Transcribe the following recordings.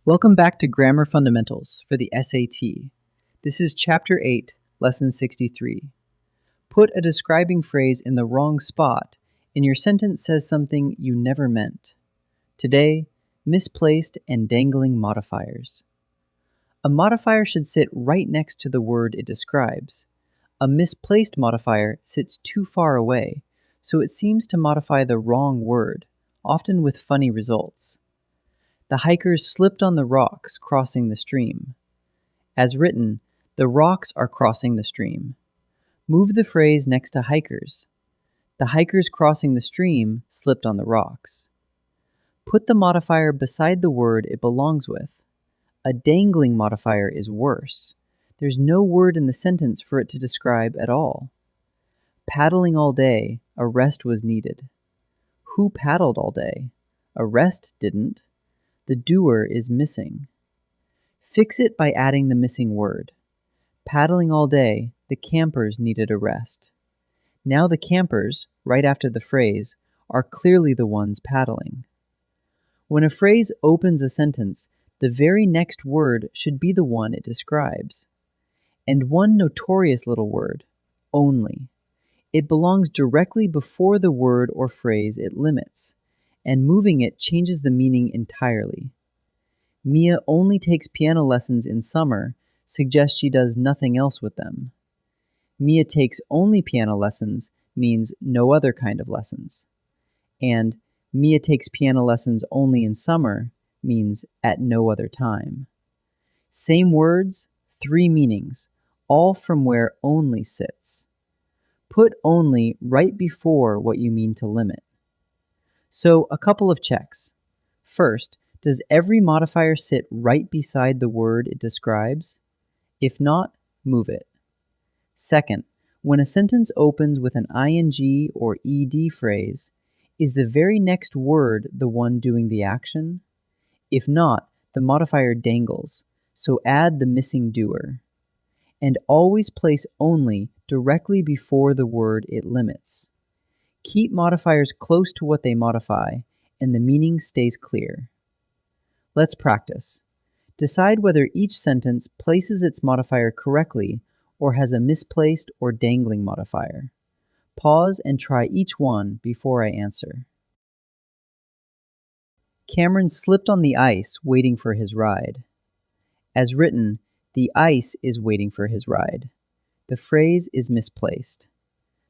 Welcome back to Grammar Fundamentals for the SAT. This is Chapter 8, Lesson 63. Put a describing phrase in the wrong spot, and your sentence says something you never meant. Today, misplaced and dangling modifiers. A modifier should sit right next to the word it describes. A misplaced modifier sits too far away, so it seems to modify the wrong word, often with funny results. The hikers slipped on the rocks crossing the stream. As written, the rocks are crossing the stream. Move the phrase next to hikers. The hikers crossing the stream slipped on the rocks. Put the modifier beside the word it belongs with. A dangling modifier is worse. There's no word in the sentence for it to describe at all. Paddling all day, a rest was needed. Who paddled all day? A rest didn't. The doer is missing. Fix it by adding the missing word. Paddling all day, the campers needed a rest. Now the campers, right after the phrase, are clearly the ones paddling. When a phrase opens a sentence, the very next word should be the one it describes. And one notorious little word, only. It belongs directly before the word or phrase it limits, and moving it changes the meaning entirely. Mia only takes piano lessons in summer suggests she does nothing else with them. Mia takes only piano lessons means no other kind of lessons. And Mia takes piano lessons only in summer means at no other time. Same words, three meanings, all from where only sits. Put only right before what you mean to limit. So, a couple of checks. First, does every modifier sit right beside the word it describes? If not, move it. Second, when a sentence opens with an ing or ed phrase, is the very next word the one doing the action? If not, the modifier dangles, so add the missing doer. And always place only directly before the word it limits. Keep modifiers close to what they modify, and the meaning stays clear. Let's practice. Decide whether each sentence places its modifier correctly or has a misplaced or dangling modifier. Pause and try each one before I answer. Cameron slipped on the ice waiting for his ride. As written, the ice is waiting for his ride. The phrase is misplaced,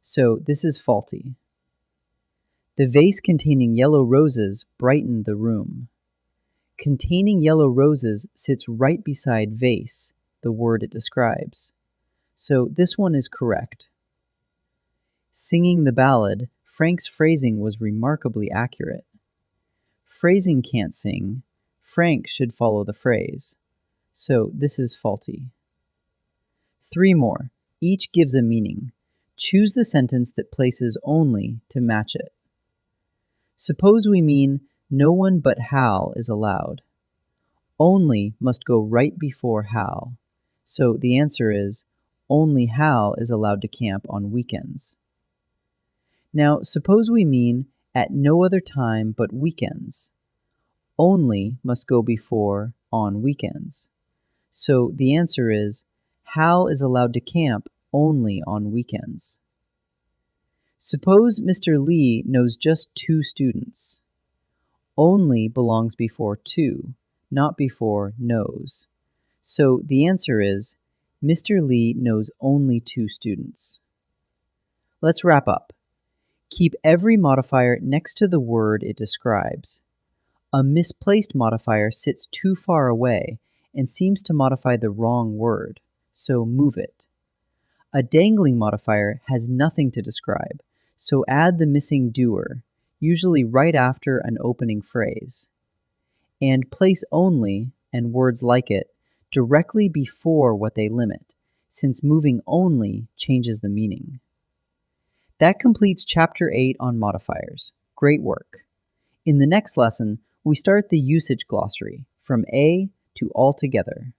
so this is faulty. The vase containing yellow roses brightened the room. Containing yellow roses sits right beside vase, the word it describes. So this one is correct. Singing the ballad, Frank's phrasing was remarkably accurate. Phrasing can't sing. Frank should follow the phrase. So this is faulty. Three more. Each gives a meaning. Choose the sentence that places only to match it. Suppose we mean no one but Hal is allowed. Only must go right before Hal. So the answer is only Hal is allowed to camp on weekends. Now suppose we mean at no other time but weekends. Only must go before on weekends. So the answer is Hal is allowed to camp only on weekends. Suppose Mr. Lee knows just 2 students. Only belongs before to, not before knows. So the answer is Mr. Lee knows only 2 students. Let's wrap up. Keep every modifier next to the word it describes. A misplaced modifier sits too far away and seems to modify the wrong word, so move it. A dangling modifier has nothing to describe, so add the missing doer, usually right after an opening phrase. And place only, and words like it, directly before what they limit, since moving only changes the meaning. That completes Chapter 8 on modifiers. Great work. In the next lesson, we start the usage glossary, from A to altogether.